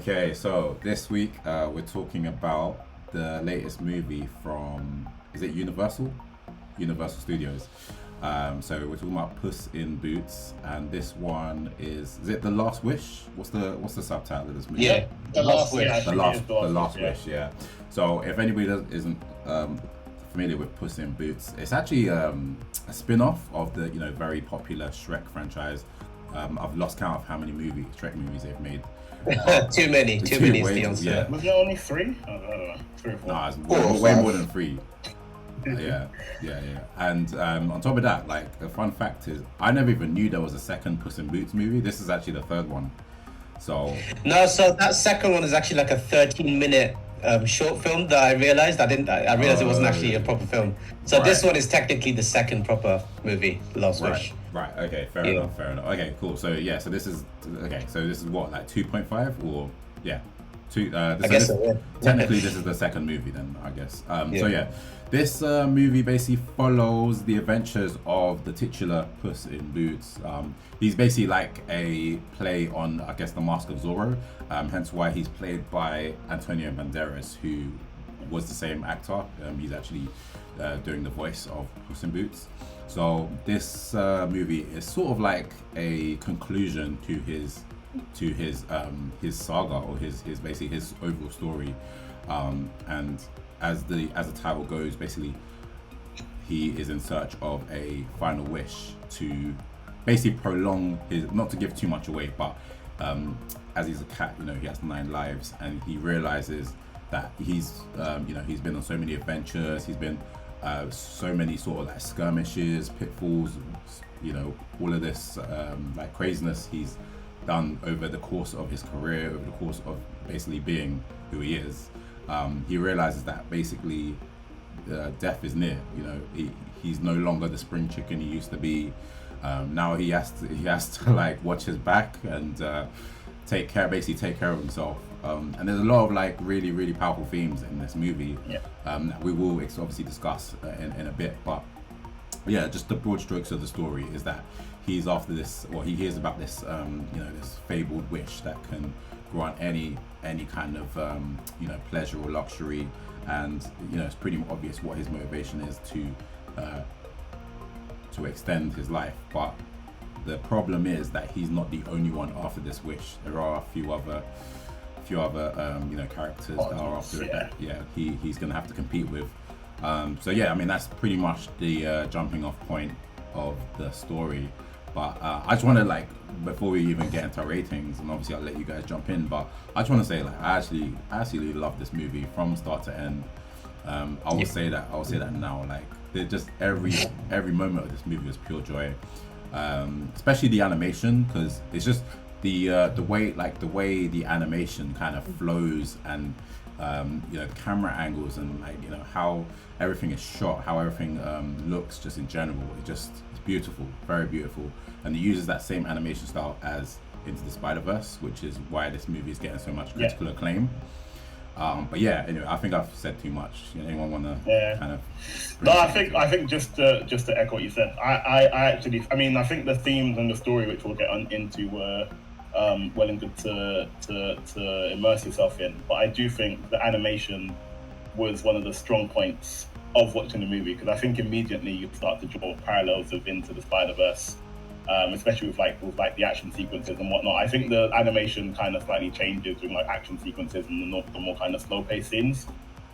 Okay, so this week we're talking about the latest movie from, is it Universal? Universal Studios. So we're talking about Puss in Boots, and this one is it The Last Wish? What's the subtitle of this movie? Yeah, The last, yeah, I The think it last, is the last yeah. wish, yeah. So if anybody isn't familiar with Puss in Boots, it's actually a spin-off of the very popular Shrek franchise. I've lost count of how many Shrek movies they've made. Too many is the answer. Yeah. Was there only three? I don't know. 3 or 4. No, it's Four or way five. more than three. Yeah. And on top of that, like the fun fact is, I never even knew there was a second Puss in Boots movie. This is actually the third one. So No, so that second one is actually like a 13-minute short film that I realized. I realized it wasn't actually a proper film. So Right. this one is technically the second proper movie, The Last Wish. right. Okay, fair Yeah. enough. Okay, cool. So yeah, so this is what, like 2.5 or yeah. I guess so, yeah. Technically, this is the second movie, then I guess. So Yeah. yeah, this movie basically follows the adventures of the titular Puss in Boots. He's basically like a play on, I guess, the Mask of Zorro. Hence why he's played by Antonio Banderas, who was the same actor. He's actually doing the voice of Puss in Boots. So this movie is sort of like a conclusion to his saga, or his basically his overall story, and as the title goes, basically he is in search of a final wish to basically prolong his, not to give too much away, but as he's a cat, he has 9 lives, and he realizes that he's been on so many adventures, he's been so many sort of like skirmishes, pitfalls, all of this like craziness he's done over the course of his career, over the course of basically being who he is. He realizes that basically death is near. He's no longer the spring chicken he used to be. Now he has to like watch his back and take care of himself. And there's a lot of like really, really powerful themes in this movie. Yeah. That we will obviously discuss in a bit, but yeah, just the broad strokes of the story is that he's after this, or he hears about this, this fabled wish that can grant any kind of, pleasure or luxury, and it's pretty obvious what his motivation is to extend his life. But the problem is that he's not the only one after this wish. There are a few other characters that are after it. Yeah, he's gonna have to compete with. So yeah, I mean that's pretty much the jumping off point of the story. But I just want to, like, before we even get into ratings, and obviously I'll let you guys jump in, but I just want to say, like, I actually love this movie from start to end. I will say that now, like, just every moment of this movie was pure joy, especially the animation, because it's just the way the animation kind of flows, and the camera angles, and like how everything is shot, how everything looks just in general. It's beautiful, very beautiful, and it uses that same animation style as Into the Spider-Verse, which is why this movie is getting so much critical acclaim. But yeah, anyway, I think I've said too much. Anyone want to kind of? No, I think just to echo what you said, I think the themes and the story, which we'll get into, were well and good to immerse yourself in. But I do think the animation was one of the strong points of watching the movie, because I think immediately you start to draw parallels of Into the Spider-Verse, especially with the action sequences and whatnot. I think the animation kind of slightly changes with like action sequences and the more kind of slow-paced scenes.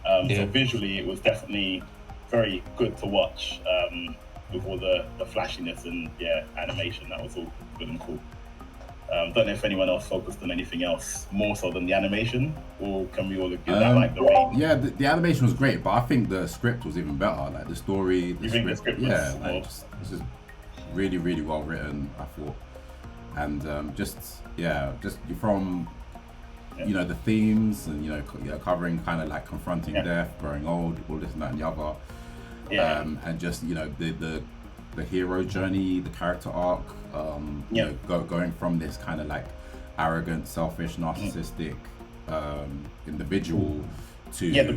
So visually, it was definitely very good to watch, with all the flashiness and animation. That was all good and cool. Don't know if anyone else focused on anything else more so than the animation, or can we all agree that like the way? Yeah, the animation was great, but I think the script was even better. Like the story, You think the script was more? this is really, really well written, I thought, and just from the themes, and covering kind of like confronting death, growing old, all this and that and the other, and just the hero journey, the character arc, going from this kind of like arrogant, selfish, narcissistic individual to the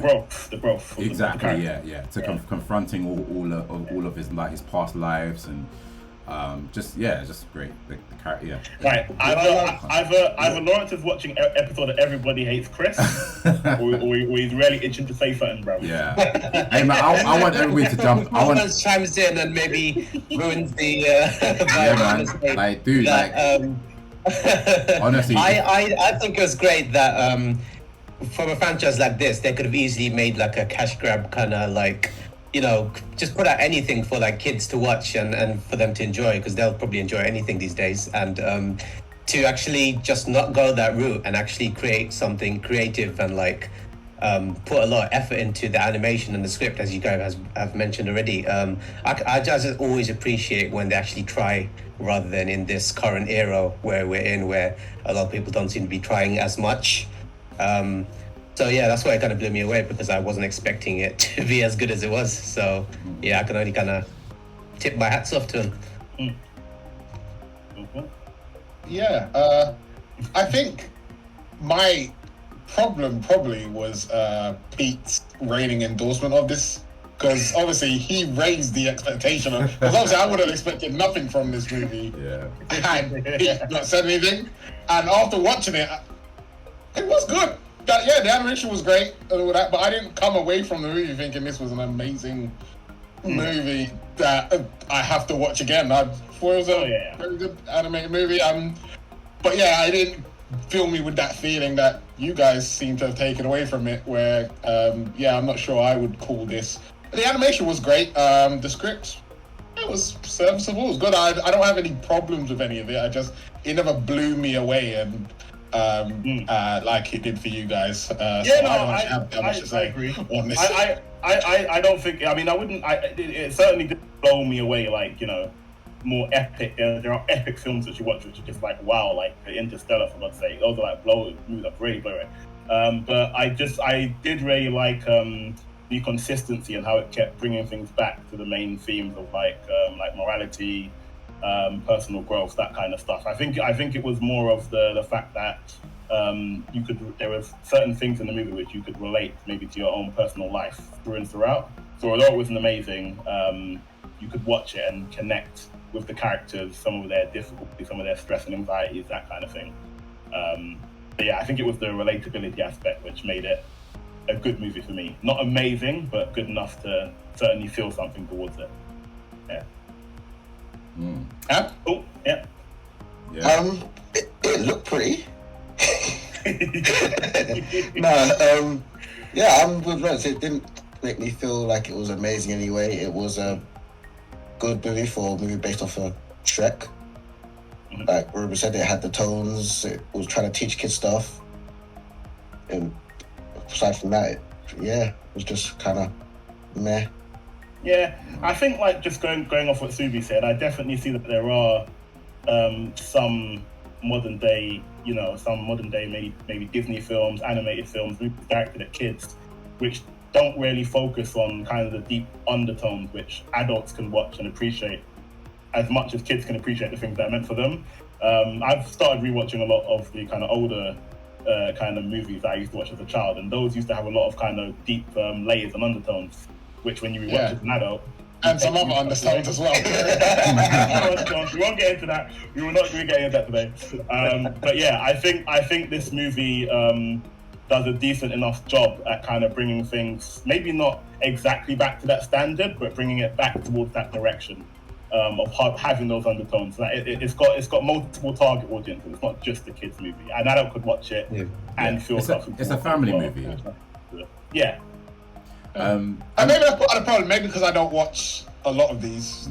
growth exactly, to confronting all of his his past lives, and just great. The character, yeah. Right, either Lawrence is watching episode of Everybody Hates Chris, or he's really itching to say something, bro. Yeah. Hey man, I want everybody to jump. I want chimes in and maybe ruins the yeah, man. Like, dude, honestly, I think it was great that from a franchise like this, they could have easily made like a cash grab kind of like, you know, just put out anything for like kids to watch and for them to enjoy, because they'll probably enjoy anything these days. And to actually just not go that route and actually create something creative and like put a lot of effort into the animation and the script, as you guys have mentioned already. I just always appreciate when they actually try, rather than in this current era where we're in, where a lot of people don't seem to be trying as much. So yeah, that's why it kind of blew me away, because I wasn't expecting it to be as good as it was. So yeah, I can only kind of tip my hats off to him. Yeah, I think my problem probably was Pete's reigning endorsement of this, because obviously he raised the expectation. Because obviously I would have expected nothing from this movie. yeah. And Pete not said anything. And after watching it, it was good. Yeah, the animation was great and all that, but I didn't come away from the movie thinking this was an amazing movie that I have to watch again. I thought it was a very good animated movie. But yeah, I didn't fill me with that feeling that you guys seem to have taken away from it, where, I'm not sure I would call this. The animation was great. The script, it was serviceable. It was good. I don't have any problems with any of it. It never blew me away and like it did for you guys. So I agree on this. I don't think. I mean, I wouldn't. It certainly didn't blow me away. Like, you know, more epic. There are epic films that you watch which are just like wow, like Interstellar, for God's sake. Those are like movies that really blow it. But I did really like the consistency and how it kept bringing things back to the main themes of like morality, personal growth, that kind of stuff. I think it was more of the fact that there were certain things in the movie which you could relate maybe to your own personal life through and throughout. So although it wasn't amazing, you could watch it and connect with the characters, some of their difficulties, some of their stress and anxieties, that kind of thing. But yeah, I think it was the relatability aspect which made it a good movie for me. Not amazing, but good enough to certainly feel something towards it. Yeah. Oh, yeah. It looked pretty. I'm with Lawrence. It didn't make me feel like it was amazing anyway. It was a good movie for a movie based off of Shrek. Like Ruben said, it had the tones. It was trying to teach kids stuff. And aside from that, it was just kind of meh. Yeah, I think like just going off what Subi said, I definitely see that there are some modern day maybe Disney films, animated films, movies directed at kids, which don't really focus on kind of the deep undertones which adults can watch and appreciate as much as kids can appreciate the things that are meant for them. I've started rewatching a lot of the kind of older kind of movies that I used to watch as a child, and those used to have a lot of kind of deep layers and undertones, which when you rewatch as an adult, and some other undertones as well. We won't get into that. We will not be getting into that today. But yeah, I think this movie does a decent enough job at kind of bringing things, maybe not exactly back to that standard, but bringing it back towards that direction of having those undertones. Like it's got multiple target audiences. It's not just a kids movie. An adult could watch it and feel something. It's a family movie. Yeah. And maybe that's part of the problem. Maybe because I don't watch a lot of these,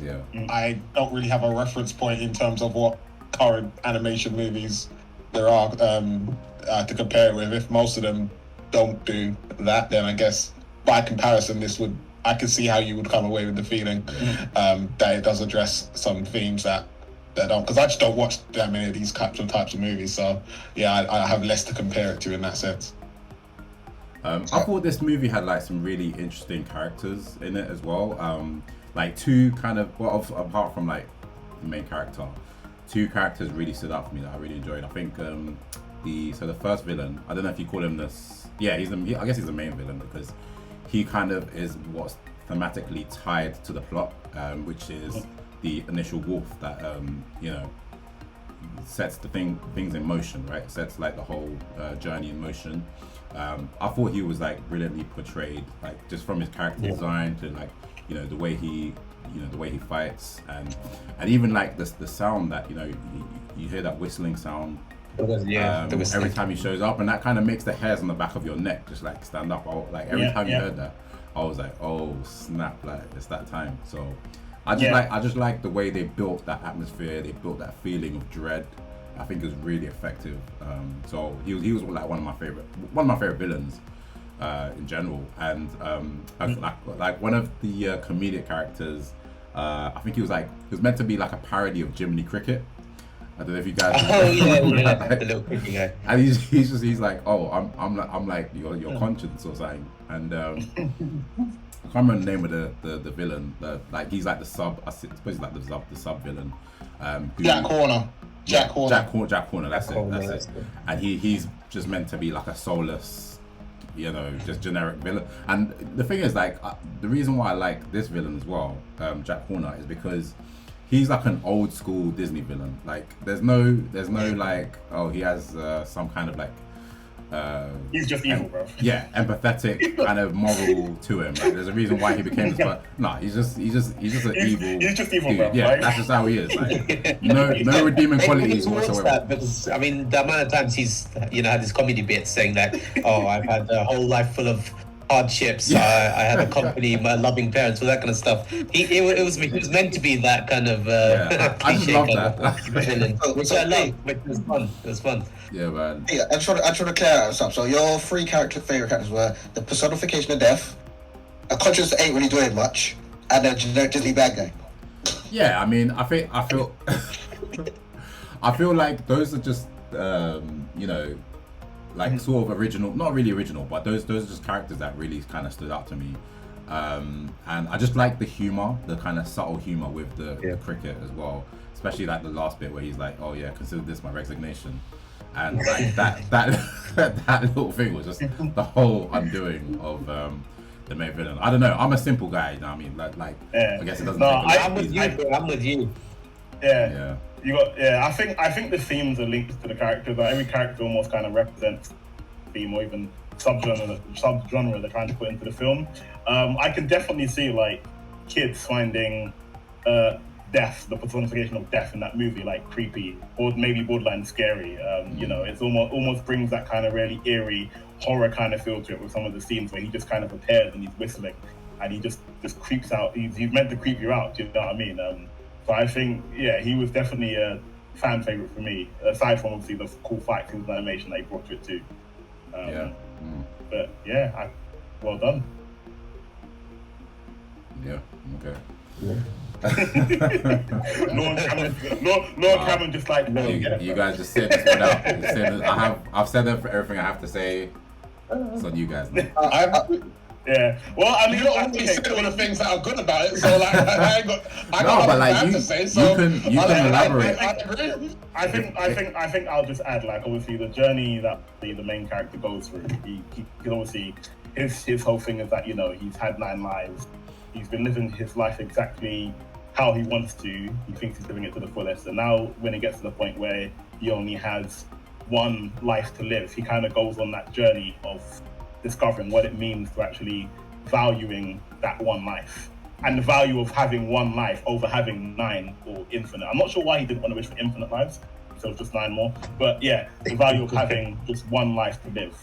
I don't really have a reference point in terms of what current animation movies there are to compare it with. If most of them don't do that, then I guess by comparison, I can see how you would come away with the feeling that it does address some themes that don't. Because I just don't watch that many of these types of movies, so yeah, I have less to compare it to in that sense. I thought this movie had like some really interesting characters in it as well. Like two kind of, apart from like the main character, two characters really stood out for me that I really enjoyed. I think the first villain, I don't know if you call him this. Yeah, I guess he's the main villain because he kind of is what's thematically tied to the plot, which is the initial wolf that you know, sets the things in motion, right? Sets like the whole journey in motion. I thought he was like brilliantly portrayed, like just from his character design to like, you know, the way he fights, and even like the sound that, you know, you hear that whistling sound every time he shows up, and that kind of makes the hairs on the back of your neck just like stand up. Like every time you heard that, I was like, oh snap, like it's that time. So I just like the way they built that atmosphere, they built that feeling of dread. I think it was really effective. So he was like one of my favorite villains in general, and like one of the comedic characters. I think he was meant to be like a parody of Jiminy Cricket. I don't know if you guys. The little cricket guy. And he's like, oh, I'm like your conscience or something, and I can't remember the name of the villain. Like he's like the sub. I suppose he's like the sub villain. Jack Horner. Jack Horner. That's it. And he's just meant to be like a soulless, you know, just generic villain. And the thing is, like, the reason why I like this villain as well, Jack Horner, is because he's like an old school Disney villain. Like, there's no like, oh, he has some kind of like. He's just evil, bro. Yeah, empathetic kind of moral to him. Like, there's a reason why he became this. But no, he's just an evil. He's just evil, dude. bro. Yeah, right? that's just how he is. Like, no redeeming qualities whatsoever. That because I mean, the amount of times he's, you know, had his comedy bits saying that, oh, I've had a whole life full of hardships. I had a company, my loving parents, all that kind of stuff. He was meant to be that kind of I just cliche love kind that. of villain, which I love. Which was fun. It was fun. Yeah, man. Yeah, I just want to clear out something. So your three favorite characters were the personification of death, a conscience that ain't really doing much, and a generic Disney bad guy. Yeah, I mean, I feel I feel like those are just you know, like sort of original, not really original, but those are just characters that really kind of stood out to me. And I just like the humor, the kind of subtle humor with the cricket as well, especially like the last bit where he's like, oh yeah, consider this my resignation. And like that little thing was just the whole undoing of the main villain. I don't know. I'm a simple guy. You know what I mean? Like I guess it doesn't. I'm with you. Bro. I'm with you. Yeah. You got. Yeah. I think the themes are linked to the characters. Like every character almost kind of represents a theme or even subgenre they're trying to put into the film. I can definitely see like kids finding death, the personification of death in that movie, like creepy or maybe borderline scary. You know, it's almost brings that kind of really eerie horror kind of feel to it with some of the scenes where he just kind of appears and he's whistling and he just creeps out. He's meant to creep you out. Do you know what I mean? So I think he was definitely a fan favorite for me. Aside from obviously the cool fight scenes and animation that he brought to it too. But well done. Yeah. Okay. Lord Cameron just like you guys just said this one out. I've said everything I have to say. It's on you guys now. Yeah. Well, I mean, you don't always say all the things that are good about it, so like I got but like to say. So you can elaborate. I agree. I think I'll just add, like, obviously the journey that the main character goes through. He obviously his whole thing is that, you know, he's had 9 lives. He's been living his life exactly how he wants to. He thinks he's living it to the fullest. And now when it gets to the point where he only has 1 life to live, he kind of goes on that journey of discovering what it means to actually valuing that 1 life and the value of having 1 life over having 9 or infinite. I'm not sure why he didn't want to wish for infinite lives, so it was just 9 more. But yeah, the value of having just 1 life to live.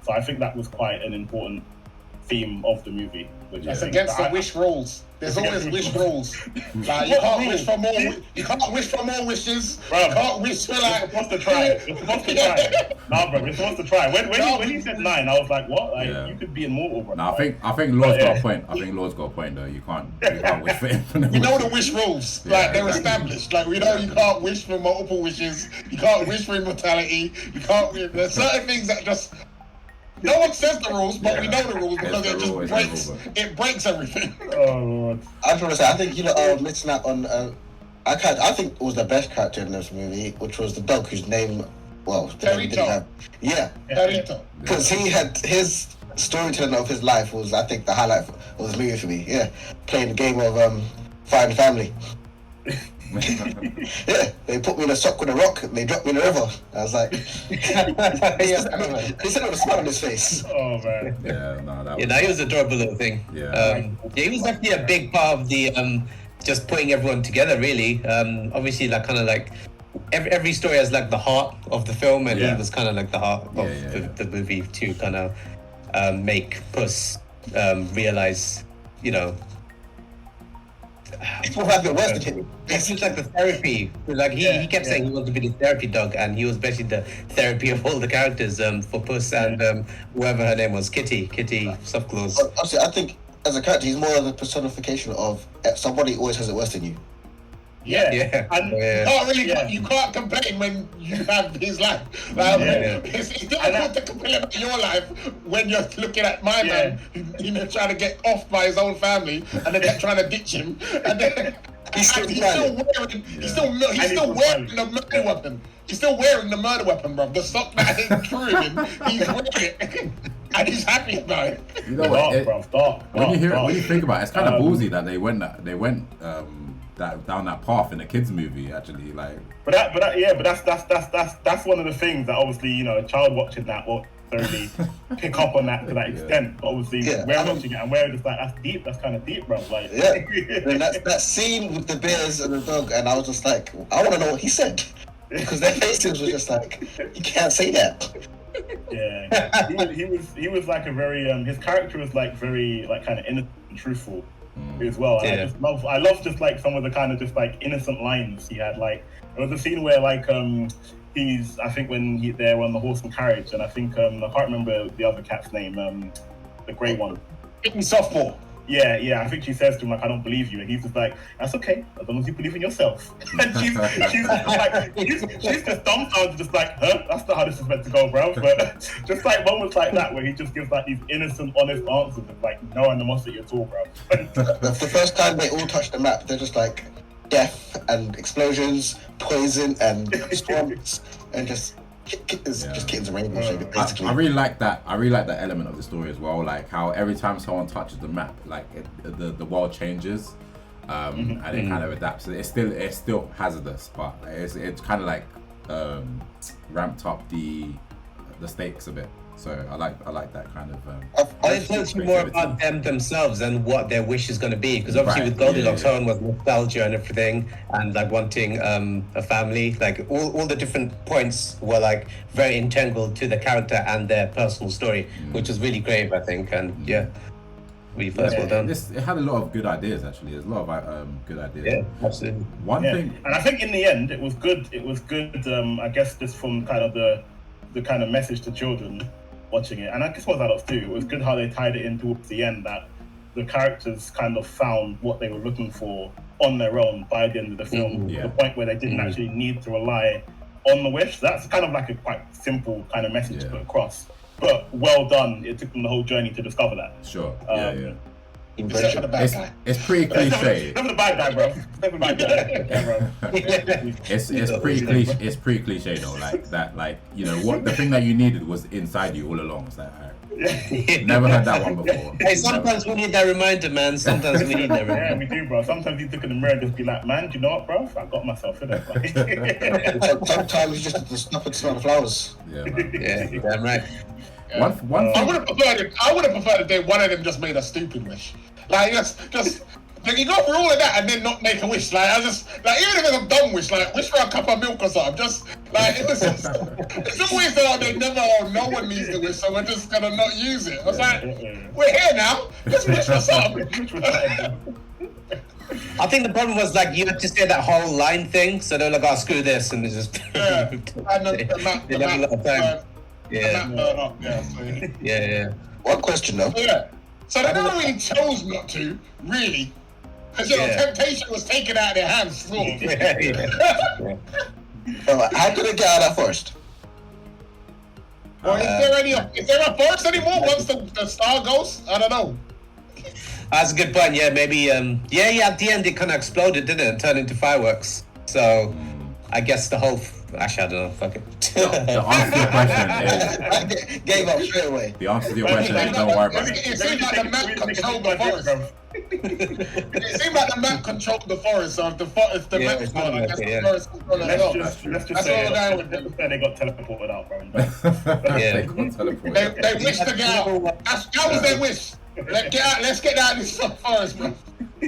So I think that was quite an important theme of the movie. Which it's against the wish rules. There's always wish rules. Like you can't wish for more. You can't wish for more wishes. Bro, you can't wish for like. You're supposed to try. You're supposed to try. Nah, bro, you're supposed to try. When you said 9, I was like, what? Like you could be immortal, bro. No, I think Lord's got a point. I think Lord's got a point though. You can't wish for infinite. We know the wish rules. Like they're established. Like we know you can't wish for multiple wishes. You can't wish for immortality. You can't. There's certain things that just. No one says the rules, but we know the rules because it just breaks. It breaks everything. Oh Lord! I just want to say, I think are missing out on. I think it was the best character in this movie, which was the dog whose name, didn't have. Yeah, Perito. Because he had his storytelling of his life was, I think, the highlight of the movie for me. Yeah, playing the game of Find Family. Yeah, they put me in a sock with a rock and they dropped me in the river. I was like, he said it with a smile on his face. Oh man. Yeah, no, that Yeah, was, no, he was a adorable little thing. Yeah. He was actually a big part of the just putting everyone together. Really, obviously, like kind of like every story has like the heart of the film, and Yeah. he was kind of like the heart of the movie to kind of make Puss realize, you know. People have it worse than him. It's just like the therapy. Like he kept saying he wanted to be the therapy dog, and he was basically the therapy of all the characters for Puss and whoever her name was, Kitty Soft Claws. Honestly, I think as a character, he's more of a personification of somebody always has it worse than you. Yeah. Yeah. And You can't complain when you have his life. Like, it's difficult to complain about your life when you're looking at my man, trying to get off by his own family, and then they're trying to ditch him, and then he's still wearing the murder weapon. He's still wearing the murder weapon, bro. The sock that ain't true him, he's wearing it, and he's happy about it. You know what? When you think about it, it's kind of ballsy that they went down that path in a kids movie, actually. Like, but that's one of the things that obviously a child watching that won't necessarily pick up on that to that extent. But obviously we're watching it and we're just like, that's deep. That's kind of deep, bro. Like, and that scene with the bears and the dog, and I was just like, I want to know what he said, because their faces were just like, you can't say that. Yeah, he was like a very his character was like very like kind of innocent and truthful as well. And I love just like some of the kind of just like innocent lines he had. Like there was a scene where like he's, I think when they're on the horse and carriage, and I think I can't remember the other cat's name, the grey one. Sophomore. Yeah, I think she says to him like, I don't believe you, and he's just like, that's okay, as long as you believe in yourself. And she's just dumbfounded, just like, huh? That's not how this is meant to go, bro. But just like moments like that where he just gives like these innocent, honest answers of like no animosity at all, bro. The first time they all touch the map, they're just like death and explosions, poison and swamps, and just kittens and rainbow shade, basically. I really like that. I really like that element of the story as well. Like how every time someone touches the map, like the world changes, and it kind of adapts. It's still hazardous, but it's kind of like ramped up the stakes a bit. So I like that kind of. It tells you more about them themselves and what their wish is going to be. Because obviously with Goldilocks, her one was nostalgia and everything, and like wanting a family. Like all the different points were like very integral to the character and their personal story, which was really great, I think. And really well done. It had a lot of good ideas actually. There's a lot of good ideas. Yeah, absolutely. One thing, and I think in the end it was good. It was good. I guess just from kind of the kind of message to children watching it, and I guess what adults too. It was good how they tied it in towards the end, that the characters kind of found what they were looking for on their own by the end of the film, to the point where they didn't actually need to rely on the wish. That's kind of like a quite simple kind of message to put across, but well done. It took them the whole journey to discover that. Sure. It's pretty cliche. Never the bad guy, bro. Never the bad guy. It's pretty cliche though. Like that. Like what the thing that you needed was inside you all along. It's like, never heard that one before. Hey, sometimes we need that reminder, man. Sometimes we need that reminder. Yeah, we do, bro. Sometimes you look in the mirror and just be like, man, do you know what, bro? I got myself in it. Sometimes you just stop and smell the flowers. Yeah, man. Yeah, damn right. One I would have preferred if they one of them just made a stupid wish. Like just like you go through all of that and then not make a wish. Like I just like, even if it's a dumb wish, like wish for a cup of milk or something. Just like it's always that they never or no one needs to wish, so we're just gonna not use it. I was like, we're here now. Just wish for something. I think the problem was like you had to say that whole line thing, so they're like, "Oh, screw this," and they just And the map burn up. Yeah. One question though. Yeah. So they never really chose not to, really. Because, temptation was taken out of their hands, sort of. How could they get out of that first? Or is there a forest anymore once the star goes? I don't know. That's a good point. Yeah, maybe. At the end it kind of exploded, didn't it? And turned into fireworks. So I guess the whole. Actually, I don't know. Fuck it. The answer to your question is gave up straight away. The answer to your question is don't worry about it. It seems like the map controlled the forest. It seemed like the map controlled the forest, so if the Yeah, map's gone, I guess yeah. the forest controlled it. Let's just That's say all the guy would do. they got teleported out, bro. Yeah. They got teleported. They wish to get out. That was their wish. Let's get out of this forest, bro.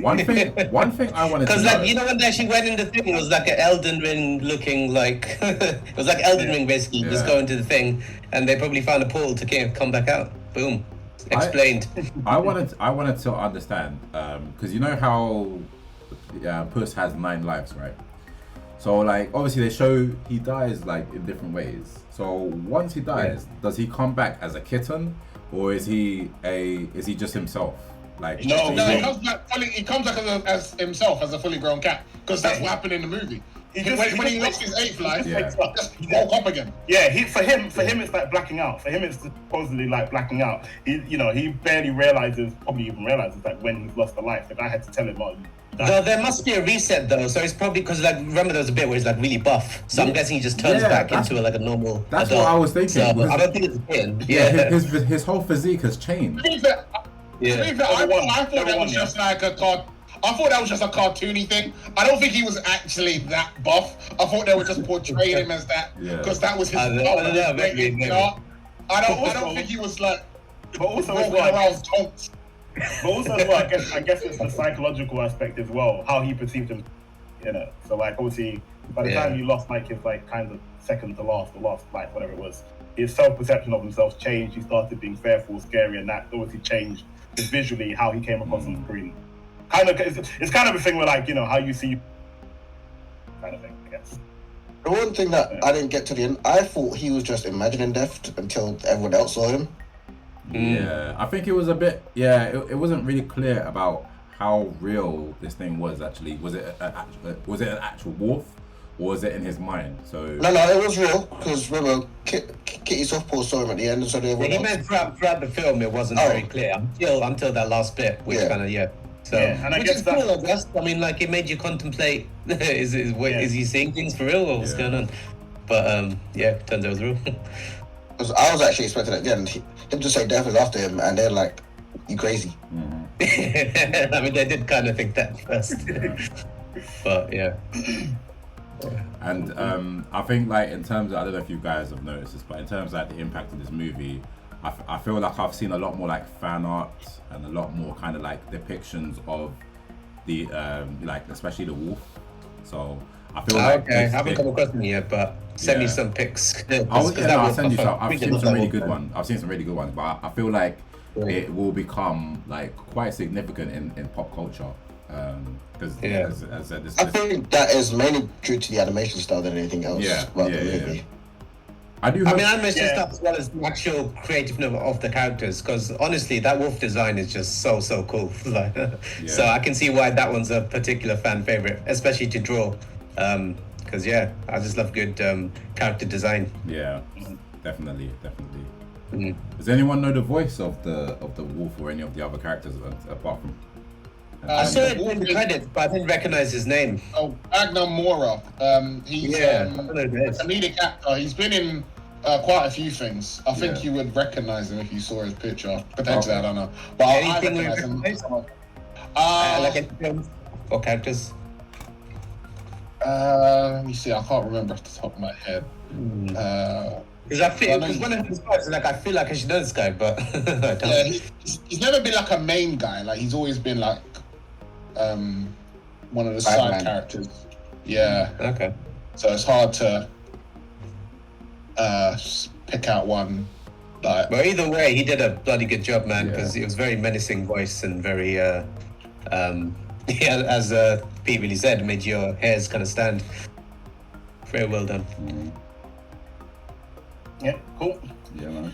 One thing I wanted to Because, know. like, you know, when they actually went in the thing, it was like an Elden Ring looking like. It was like Elden Ring, basically. You just Yeah. go into the thing, and they probably found a portal to come back out. Boom. Explained. I wanted to understand because you know how Puss has 9 lives, right? So like obviously they show he dies like in different ways. So once he dies, does he come back as a kitten, or is he just himself? Like No, he comes back fully. He comes back as himself, as a fully grown cat, because that's what happened in the movie. When he lost his 8th life, he woke up again. Yeah, for him, it's like blacking out. For him, it's supposedly like blacking out. He barely realizes, probably even realizes, like when he's lost a life. The guy had to tell him, "Oh, you died." Though there must be a reset though, so it's probably because like remember there was a bit where he's like really buff, so I'm guessing he just turns back into like a normal. That's adult. what I was thinking. So, I don't think it's a kid. Yeah, his whole physique has changed. To be fair, I thought that was just like I thought that was just a cartoony thing. I don't think he was actually that buff. I thought they were just portraying him as that because that was his. I don't think he was like. But also, walking around tonks. But also, as well, I guess it's the psychological aspect as well, how he perceived him, So like, obviously, by the time he lost like his like kind of second to last, or last life, whatever it was, his self-perception of himself changed. He started being fearful, scary, and that obviously changed visually how he came across on the screen. Kind of, it's kind of a thing where like how you see, kind of thing, I guess. The one thing that I didn't get to the end, I thought he was just imagining death until everyone else saw him. Yeah, I think it was a bit. Yeah, it wasn't really clear about how real this thing was. Actually, was it an actual wolf, or was it in his mind? So No, it was real because remember, Kitty Softpaw saw him at the end, and so did everyone He else. meant throughout the film it wasn't very clear until that last bit, which kind of So, and I which guess is cool, I guess. I mean, like, it made you contemplate, is he seeing things for real, or what's going on? But, turns out it was real. Because I was actually expecting it again, him to say death is after him, and they're like, you crazy. I mean, they did kind of think that first. But, And I think like in terms of, I don't know if you guys have noticed this, but in terms of like the impact of this movie, I feel like I've seen a lot more like fan art and a lot more kind of like depictions of the like especially the wolf. So I feel like I haven't come across them yet, but send me some pics. I'll send you some. I've seen some really good ones. But I feel like it will become like quite significant in pop culture. Because as I said, I think that is mainly due to the animation style than anything else about the movie. I mean, animation stuff as well as the actual creativeness of the characters. Because honestly, that wolf design is just so cool. So I can see why that one's a particular fan favorite, especially to draw. Because I just love good character design. Yeah, definitely. Does anyone know the voice of the wolf or any of the other characters apart from? I saw it in the credits, but I didn't recognize his name. Oh, Agnar Mora. He's a comedic actor. He's been in quite a few things. I think you would recognize him if you saw his picture. Potentially, I don't know. But I recognize him. Like any films or characters? Let me see. I can't remember off the top of my head. Because when I heard his voice, like I feel like I should know this guy, but I don't. Yeah, he's never been like a main guy. Like he's always been like one of the side characters. Yeah. Okay. So it's hard to pick out one. Like, but either way, he did a bloody good job, man. Because it was very menacing voice and very, as Pete really said, made your hairs kind of stand. Very well done. Yeah, cool. Yeah, man.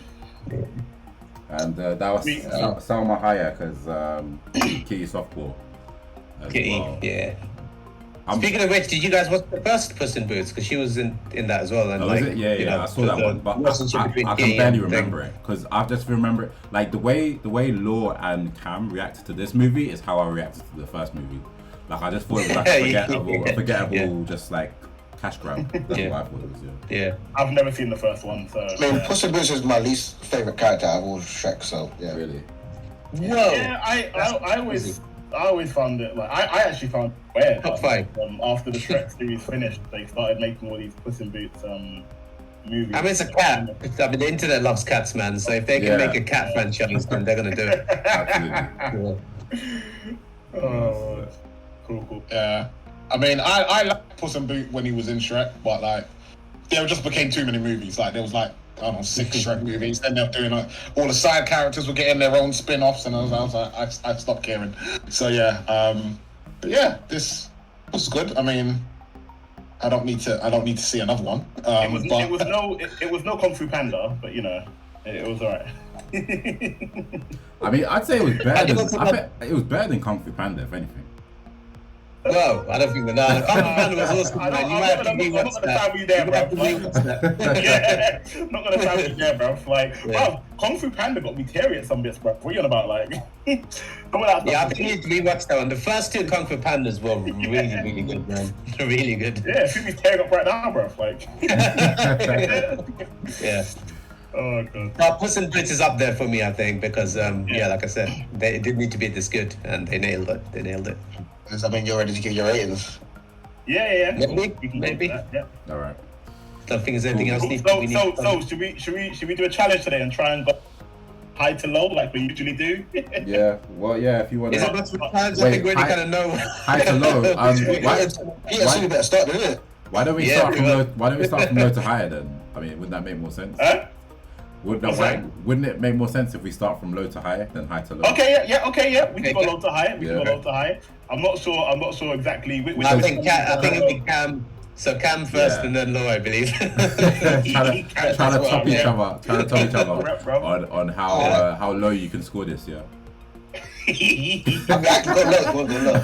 And that was Salma Hayek as Kitty Softpaw. Kitty, Speaking of which, did you guys watch the first Puss in Boots? Because she was in that as well. And was it? Yeah, I saw that one, but I can barely remember it because I just remember like the way Law and Cam reacted to this movie is how I reacted to the first movie. Like I just thought it was like a forgettable, just like cash grab. That's what I thought it was. Yeah. I've never seen the first one, so. I mean, Puss in Boots is my least favorite character out of all Shrek, so yeah. Really. Whoa. Yeah, I always found it like I actually found it weird. Top five. After the Shrek series finished, they started making all these Puss in Boots movies. I mean, it's a cat. I mean, the internet loves cats, man. So if they can make a cat franchise, then they're gonna do it. Absolutely. Oh, cool. Yeah. I mean, I liked Puss in Boot when he was in Shrek, but like, there just became too many movies. Like, there was like, I don't know, 6 Shrek movies. Then they're doing like, all the side characters were getting their own spin-offs, and I was like, I stopped caring. So yeah, but yeah, this was good. I mean, I don't need to see another one. It was no Kung Fu Panda, but you know, it was alright. I mean, I'd say it was better it was better than Kung Fu Panda, if anything. No, I don't think that. No, Kung Fu Panda was awesome, man. You might have to rewatch that. Yeah, I'm not gonna try you there, bro. Like, bro, Kung Fu Panda got me teary at some bits, bro. What are you on about, like? Yeah, I think you need to rewatch that one. The first 2 Kung Fu Pandas were really, really good, man. Really good. Yeah, should be tearing up right now, bro. Like, yeah. Oh god. Puss in Boots is up there for me, I think, because yeah, like I said, it didn't need to be this good, and they nailed it. Does that mean you're ready to give your ratings? Yeah. Maybe. Yeah. All right. Don't think there's anything else So should we do a challenge today and try and go high to low like we usually do? Yeah. Well, yeah. If you want Is it to. much times? I think we already kind of know. High to low. You better start, didn't it? Why don't we start from low? Why don't we start from low to higher then? I mean, wouldn't that make more sense? Wouldn't it make more sense if we start from low to high than high to low? Okay, yeah. We can go low to high. I'm not sure exactly which. I think it'll be Cam. So Cam first and then low, I believe. trying to top each other on how low you can score this, yeah. I can go low.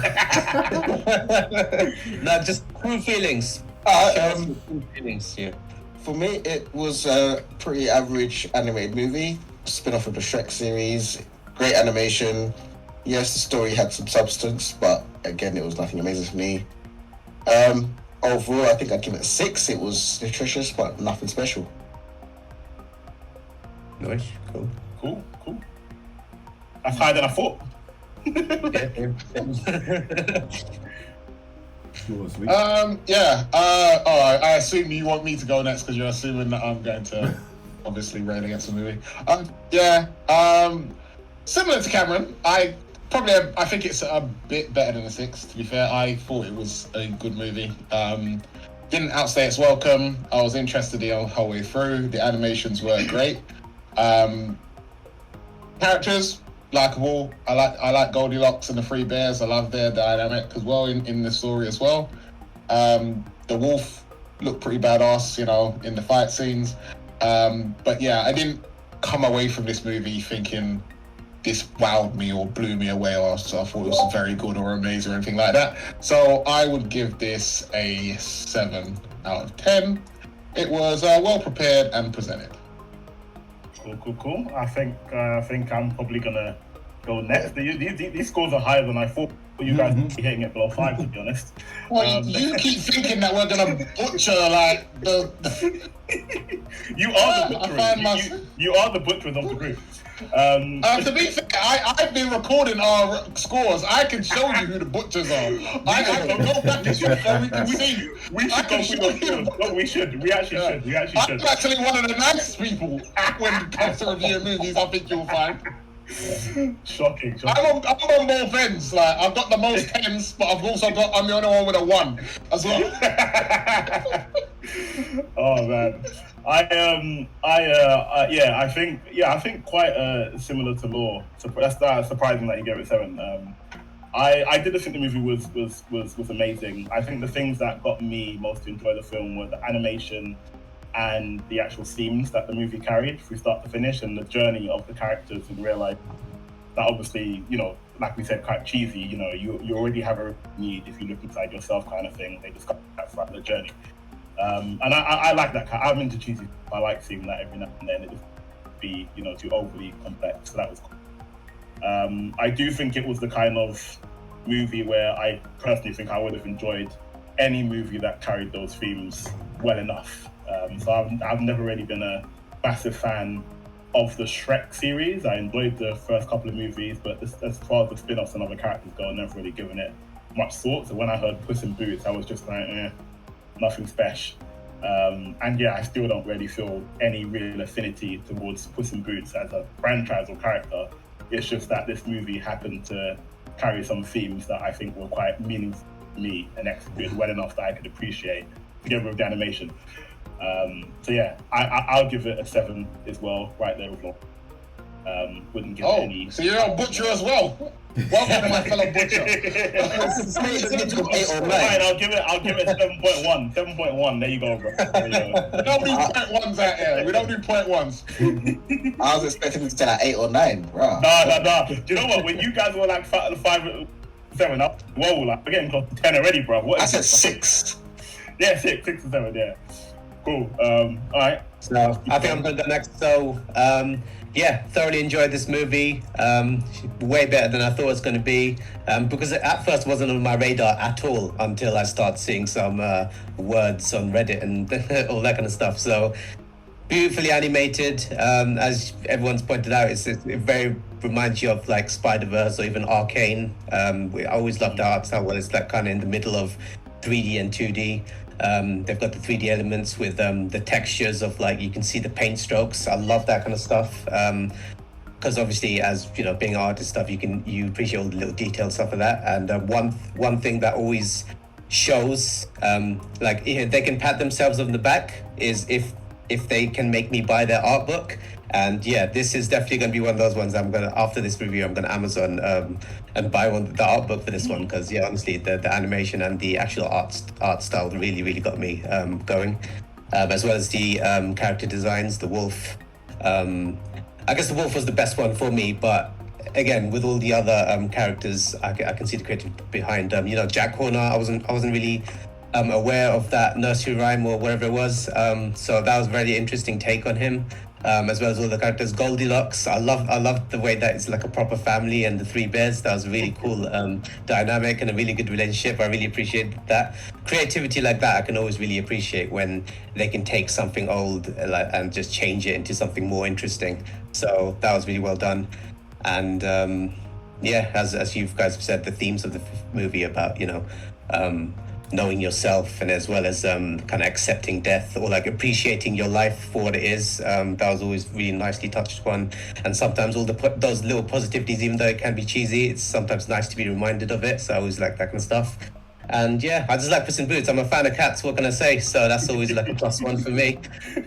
No, just true feelings. True feelings, yeah. For me, it was a pretty average animated movie, spin-off of the Shrek series. Great animation. Yes, the story had some substance, but again, it was nothing amazing for me. Overall, I think I'd give it a 6. It was nutritious, but nothing special. Nice, Cool. That's higher than I thought. Yeah. All right. I assume you want me to go next because you're assuming that I'm going to obviously rail against the movie. Similar to Cameron, I think it's a bit better than a 6. To be fair, I thought it was a good movie. Didn't outstay its welcome. I was interested the whole way through. The animations were great. Characters likable. I like Goldilocks and the 3 bears. I love their dynamic as well in the story as well. The wolf looked pretty badass, in the fight scenes. But yeah, I didn't come away from this movie thinking this wowed me or blew me away, or so I thought it was very good or amazing or anything like that. So I would give this a 7 out of 10. It was well prepared and presented. Cool. I think I'm probably gonna go next. These scores are higher than I thought. You guys are hitting it below 5, to be honest. Well, you keep thinking that we're gonna butcher like the. You are the butchers. You are the butchers of the group. To be fair, I've been recording our scores. I can show you who the butchers are. I can go back and show we can see. We should go through those. No, we should. We actually should. I'm actually one of the nicest people when it comes to reviewing movies. I think you'll find. Shocking. I'm on both ends. Like I've got the most 10s, but I'm the only one with a 1 as well. Oh man. I think quite similar to Law. That's surprising that you gave it 7. I did think the movie was amazing. I think the things that got me most to enjoy the film were the animation and the actual themes that the movie carried from start to finish, and the journey of the characters in real life. That obviously, like we said, quite cheesy. You already have a need if you look inside yourself, kind of thing. They discuss that throughout the journey. And I like that. I'm into cheesy. I like seeing that every now and then. It just be, too overly complex. So that was cool. I do think it was the kind of movie where I personally think I would have enjoyed any movie that carried those themes well enough. So I've never really been a massive fan of the Shrek series. I enjoyed the first couple of movies, but as far as the spin-offs and other characters go, I've never really given it much thought. So when I heard Puss in Boots, I was just like, nothing special. And yeah, I still don't really feel any real affinity towards Puss in Boots as a franchise or character. It's just that this movie happened to carry some themes that I think were quite meaningful to me and executed well enough that I could appreciate together with the animation. So yeah, I'll give it a 7 as well, right there with Law. Wouldn't give it any. So you're a butcher as well. Welcome to my fellow butcher. Fine, I'll give it 7.1. 7.1. There you go, bro. There you go. We don't do point ones out here. We don't do point ones. I was expecting to say like 8 or 9, bro. Nah. Do you know what? When you guys were like 5, 7 up, whoa, like we're getting close to 10 already, bro. What I is said this? 6. Yeah, 6 or 7. Yeah. Cool. All right. So I think I'm gonna go next. So yeah, thoroughly enjoyed this movie. Way better than I thought it was going to be, because it at first wasn't on my radar at all until I started seeing some words on Reddit and all that kind of stuff. So beautifully animated, as everyone's pointed out, it very reminds you of like Spider-Verse or even Arcane. I always loved the art style where it's like kind of in the middle of 3D and 2D. They've got the 3D elements with the textures of like you can see the paint strokes. I love that kind of stuff, because obviously, as you know, being an artist stuff, you appreciate all the little detailed stuff of that. And one thing that always shows, like they can pat themselves on the back, is if they can make me buy their art book. And yeah, this is definitely going to be one of those ones after this review, I'm going to Amazon and buy the art book for this one, because yeah, honestly, the animation and the actual art style really got me going, as well as the character designs. The wolf, I guess the wolf was the best one for me, but again, with all the other characters, I can see the creativity behind. Jack Horner, I wasn't really aware of that nursery rhyme or whatever it was, so that was a very interesting take on him. As well as all the characters. Goldilocks, I love the way that it's like a proper family, and the 3 bears, that was a really cool dynamic and a really good relationship. I really appreciate that. Creativity like that I can always really appreciate, when they can take something old and just change it into something more interesting. So that was really well done. And yeah, as you guys have said, the themes of the movie about knowing yourself, and as well as kind of accepting death, or like appreciating your life for what it is, that was always really nicely touched upon. And sometimes those little positivities, even though it can be cheesy, it's sometimes nice to be reminded of it. So I always like that kind of stuff. And yeah, I just like Puss in Boots. I'm a fan of cats, what can I say? So that's always like a +1 for me.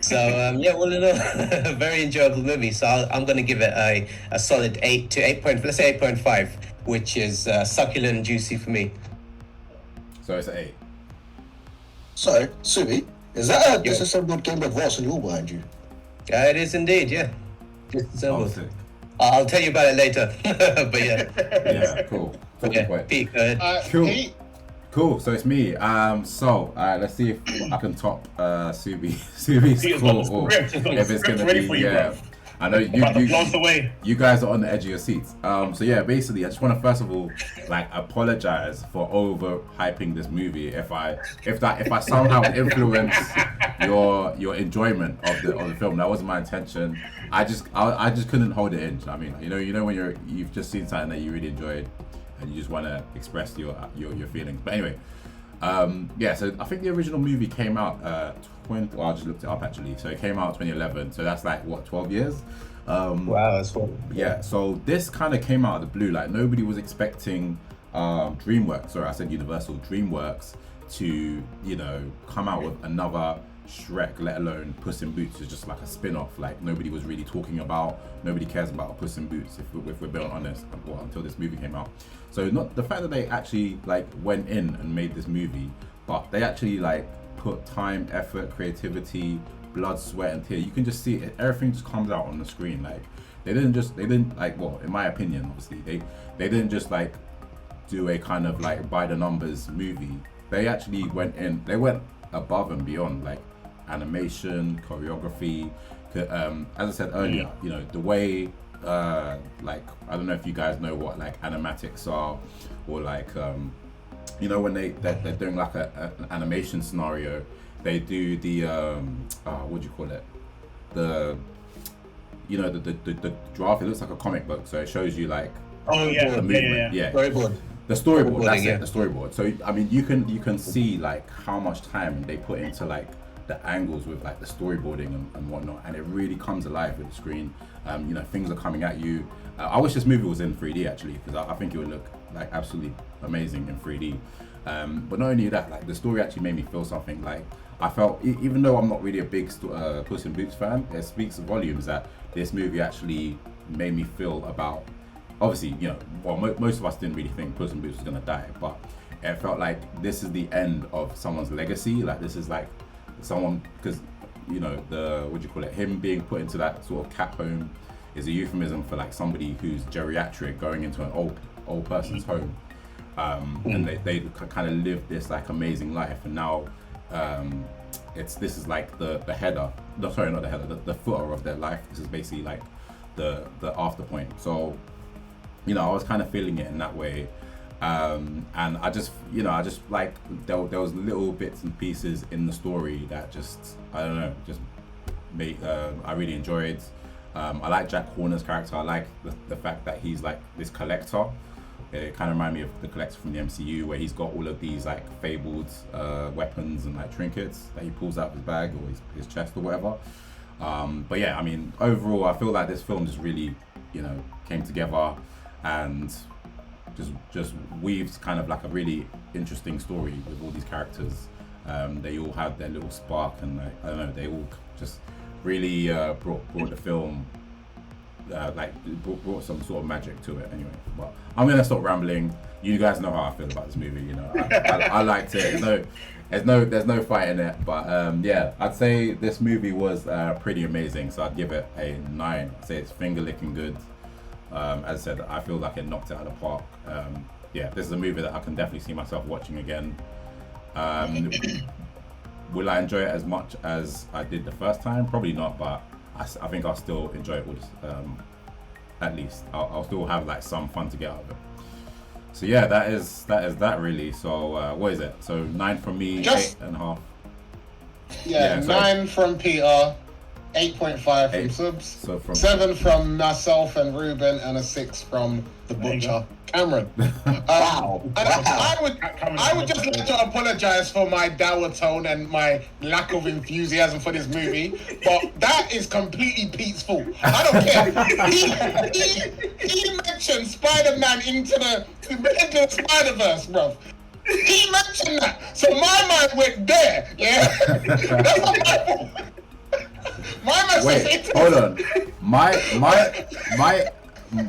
So yeah, all in all, a very enjoyable movie. So I'm going to give it a solid 8 to 8. Let's say 8.5, which is succulent and juicy for me. So it's an 8. So, Subi, is that a disassembled Game Boy Advance on your wall behind you? It is indeed, yeah. Oh, Disassembled. sick. I'll tell you about it later. But yeah. Yeah, cool. Yeah, Point. Pete, go ahead. Cool. Pete, Cool, so it's me. Let's see if I can top Subi's He's got the score, or script. He's got the if it's script gonna ready be for you, bro. I know About to blast away. you guys are on the edge of your seats. So yeah, basically, I just want to first of all like apologize for overhyping this movie. If I somehow influence your enjoyment of the film, that wasn't my intention. I just couldn't hold it in. I mean, you know when you've just seen something that you really enjoyed, and you just want to express your feelings. But anyway, yeah. So I think the original movie came out I just looked it up actually. So it came out 2011. So that's like what, 12 years. Wow, that's what. Yeah. So this kind of came out of the blue. Like nobody was expecting DreamWorks. Sorry, I said Universal. DreamWorks to come out with another Shrek, let alone Puss in Boots. Is just like a spin-off. Like nobody was really talking about. Nobody cares about Puss in Boots if we're being honest. Until this movie came out. So not the fact that they actually like went in and made this movie, but they actually like put time, effort, creativity, blood, sweat, and tears. You can just see it. Everything just comes out on the screen. Like they didn't like, well, in my opinion, obviously they didn't just like do a kind of like by the numbers movie. They actually went above and beyond, like animation, choreography. As I said earlier, the way like I don't know if you guys know what like animatics are, or like when they're doing like an animation scenario, they do the what do you call it, you know, the draft, it looks like a comic book, so it shows you like Oh yeah, the movement. Yeah. Storyboard. The storyboard, Storyboarding, that's yeah. it, the storyboard. So I mean, you can see like how much time they put into like the angles with like the storyboarding and whatnot, and it really comes alive with the screen. You know, things are coming at you. I wish this movie was in 3D actually, because I think it would look like absolutely amazing in 3D. But not only that, like the story actually made me feel something. Like I felt, even though I'm not really a big Puss in Boots fan, it speaks volumes that this movie actually made me feel about. Obviously, you know, well, most of us didn't really think Puss in Boots was gonna die, but it felt like this is the end of someone's legacy. Like this is like someone, because you know, the what do you call it? Him being put into that sort of cat home is a euphemism for like somebody who's geriatric going into an old person's home, and they kind of lived this like amazing life, and now this is like the header. No, sorry, not the header. The footer of their life. This is basically like the after point. So, you know, I was kind of feeling it in that way, and I just like there was little bits and pieces in the story that just, I don't know, just made I really enjoyed. I like Jack Horner's character. I like the fact that he's like this collector. It kind of reminded me of the collector from the MCU, where he's got all of these like fabled weapons and like trinkets that he pulls out of his bag or his chest or whatever. But yeah, I mean, overall, I feel like this film just really, you know, came together and just weaves kind of like a really interesting story with all these characters. They all had their little spark, and like, I don't know, they all just really brought the film brought some sort of magic to it. Anyway, but I'm gonna stop rambling. You guys know how I feel about this movie. You know, I liked it. There's no fight in it. But yeah, I'd say this movie was pretty amazing. So I'd give it a 9. I'd say it's finger licking good. As I said, I feel like it knocked it out of the park. Yeah, this is a movie that I can definitely see myself watching again. Will I enjoy it as much as I did the first time? Probably not, but I think I'll still enjoy it at least. I'll still have like some fun to get out of it. So yeah, that is that really. So what is it? So 9 from me, Just- 8.5. Yeah, so 9 from Peter, 8.5 from 8. Subs, So from 7 from myself and Ruben, and a 6 from the There you butcher, Cameron. Wow. And I would just like to apologize for my dour tone and my lack of enthusiasm for this movie, but that is completely Pete's fault. I don't care. He mentioned Spider-Man into the Spider-Verse, bruv. He mentioned that, so my mind went there. Yeah, that's not my fault. My message. Wait, hold on.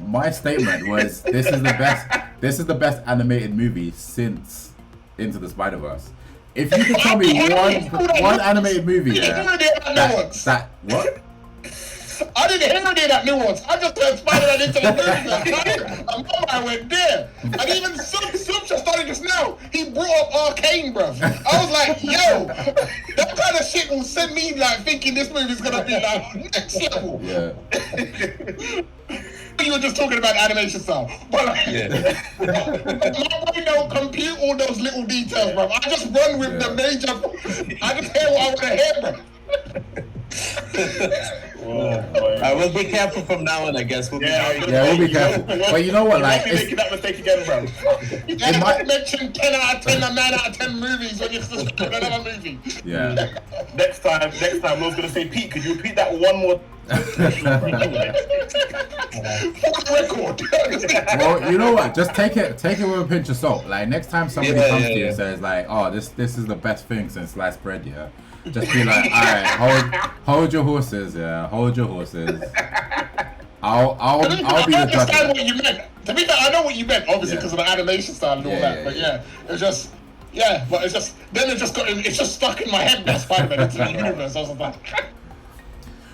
My statement was this is the best animated movie since Into the Spider-Verse. If you could tell me one animated movie that what? I didn't hear any of that nuance. I just heard Spider-Man into the movie. And my mind went there. And even Sub just started just now. He brought up Arcane, bruv. I was like, yo, that kind of shit will send me like thinking this movie's gonna be like next level. Yeah. You were just talking about animation style, but like, my brain don't compute all those little details, bro. I just run with the major. I just hear what I want to hear, bro. We'll be careful from now on, I guess. We'll be We'll be careful. But you know what, like, it's making that mistake again, bro. You can't mention 10 out of 10 or 9 out of 10 movies when you're supposed to another movie. Yeah. Next time, I was gonna say, Pete, could you repeat that one more? For the record. Well, you know what? Just take it with a pinch of salt. Like next time somebody comes to you and says like, "Oh, this is the best thing since sliced bread," yeah. Just be like, "All right, hold your horses, yeah. Hold your horses." I'll be the understand judge. what you meant. To be fair, I know what you meant, obviously, because of the animation style and all that. But it's just. Yeah, but it's just stuck in my head now, Spider-Man into the universe. I was like,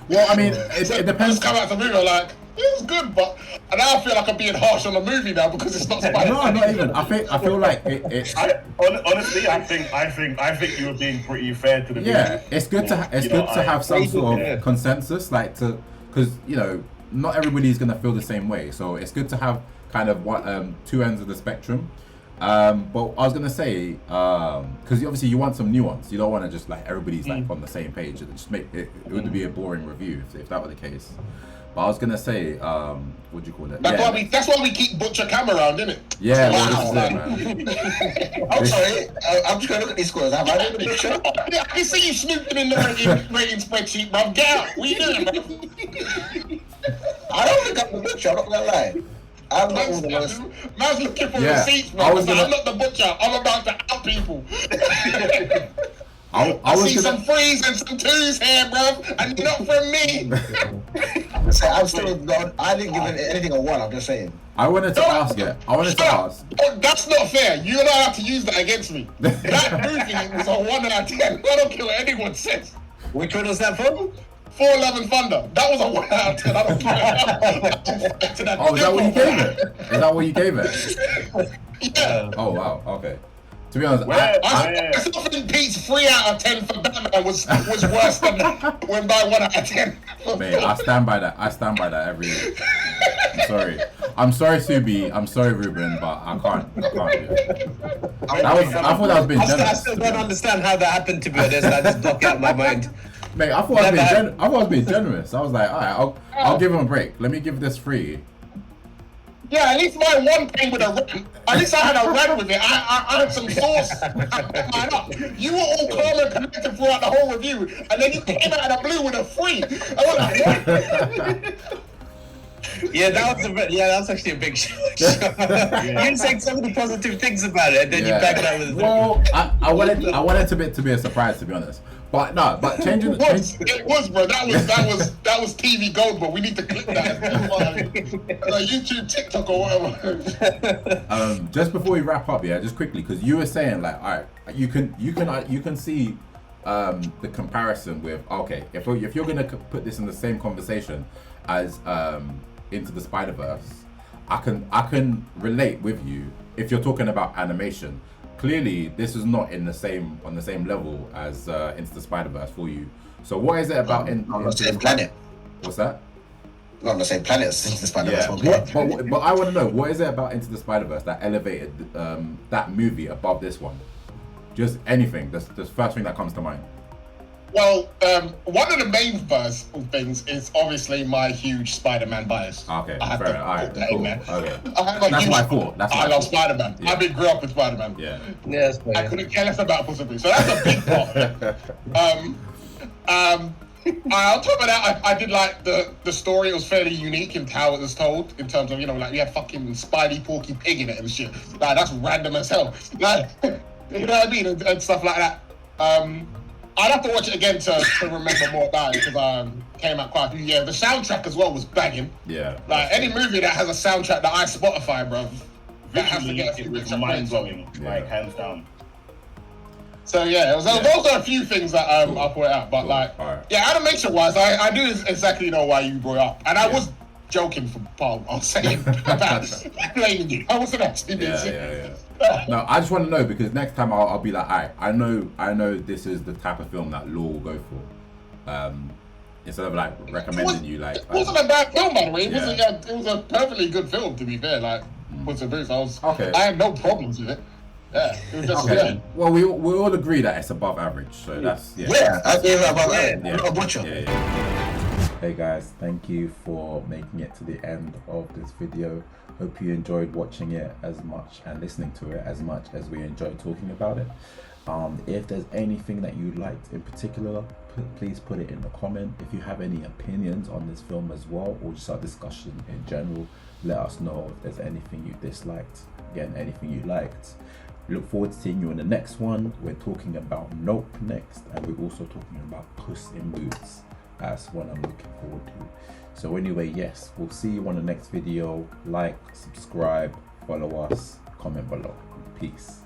Well, I mean, it depends. Just come out the movie, I'm like, it was good, but and now I feel like I'm being harsh on the movie now because it's not Spider-Man. No, not even. I feel like it. Honestly, I think you were being pretty fair to the movie. Yeah, it's good to have some sort of consensus, like because you know not everybody's gonna feel the same way, so it's good to have kind of two ends of the spectrum. But I was gonna say, because obviously you want some nuance. You don't want to just like everybody's like on the same page. It just make it would be a boring review if that were the case. But I was gonna say, what do you call it? That's why we keep Butcher Cam around, isn't it? Yeah, Wow. well, this is it, man. I'm sorry. I'm just gonna look at these scores. Have I made the picture? I can see you snooping in the rating spreadsheet, bruv. Get out. What are you doing, bruv? I don't think I'm the butcher. I'm not gonna lie. I'm not all the most. Man's looking for Yeah, receipts, bro. I was gonna- I'm not the butcher. I'm about to out people. I see was some threes and some twos here, bruv, and you're not from me. I'm still not. I didn't give anything a 1. I'm just saying. I wanted to ask it. I wanted to ask. Oh, that's not fair. You're not allowed to use that against me. That movie was a 1 out of 10. I don't care what anyone says. Which one was that from? 4 Love and Thunder. That was a 1 out of 10. I don't care. Oh, is that what you gave it? Is that what you gave it? Yeah. Oh wow. Okay. To be honest, I still think Pete's 3 out of 10 for Batman was worse than when by 1 out of 10. mate, I stand by that. I stand by that every day. I'm sorry. I'm sorry, Subi. I'm sorry, Ruben, but I can't do it. I thought that was being generous. I still don't understand how that happened, to be honest. I just block it out of my mind. Mate, I thought I was being generous. I was like, all right, I'll give him a break. Let me give this free. Yeah, at least my one came with a rant. At least I had a rant with it. I had some sauce. Mine up. You were all calm and collected throughout the whole review, and then you came out of the blue with a 3. I was like, what? Yeah, that's actually a big show. You said so many positive things about it, and then you back it up with a Well, I wanted to be a surprise, to be honest. But no, but changing. It was, bro. That was TV gold, bro. We need to clip that. Like YouTube, TikTok, or whatever. Just before we wrap up, yeah, just quickly, because you were saying like, all right, you can see the comparison with, okay, if you're gonna put this in the same conversation as Into the Spider-Verse, I can relate with you if you're talking about animation. Clearly, this is not on the same level as Into the Spider-Verse for you. So what is it about on the same planet? What's that? Not on the same planet as Into the Spider-Verse. Yeah. But I want to know, what is it about Into the Spider-Verse that elevated that movie above this one? Just anything. That's the first thing that comes to mind. Well, one of the main things is obviously my huge Spider-Man bias. Okay, I have fair to enough. All right, put that cool. in there. Okay. That's my fault. I love Spider-Man. Yeah. I grew up with Spider-Man. Yeah. Yeah, that's I couldn't care less about Puss. So that's a big part. On top of that, I did like the story. It was fairly unique in how it was told, in terms of, you know, like, you had fucking Spidey, Porky Pig in it and shit. Like, that's random as hell. Like, you know what I mean? And stuff like that. I'd have to watch it again to remember more about it, because came out quite a few years. The soundtrack as well was banging. Yeah. Like, any movie that has a soundtrack that I Spotify, bro, that has to Visually, get a it few was bits of mind praise. blowing, like hands down. So yeah, those are a few things that Cool. I'll point out. But Cool. like, Alright. yeah, animation wise, I do exactly know why you brought it up, and I was joking for part. I was saying about blaming you. I wasn't actually being serious. Yeah. No, I just want to know, because next time I'll be like, alright, I know this is the type of film that Law will go for. Instead of like recommending you like. It wasn't a bad film, by the way. It Yeah. was a perfectly good film, to be fair. Like, Puss in Boots, Okay. I had no problems with it. Yeah, it was just Okay. yeah. Well, we all agree that it's above average, so that's Yeah, I gave it about Yeah. I'm not a butcher. Yeah. Hey guys, thank you for making it to the end of this video. Hope you enjoyed watching it as much and listening to it as much as we enjoyed talking about it. If there's anything that you liked in particular, please put it in the comment. If you have any opinions on this film as well, or just our discussion in general, let us know. If there's anything you disliked, again, anything you liked. Look forward to seeing you in the next one. We're talking about Nope next, and we're also talking about Puss in Boots. That's what I'm looking forward to. So anyway, yes, we'll see you on the next video. Like, subscribe, follow us, comment below. Peace.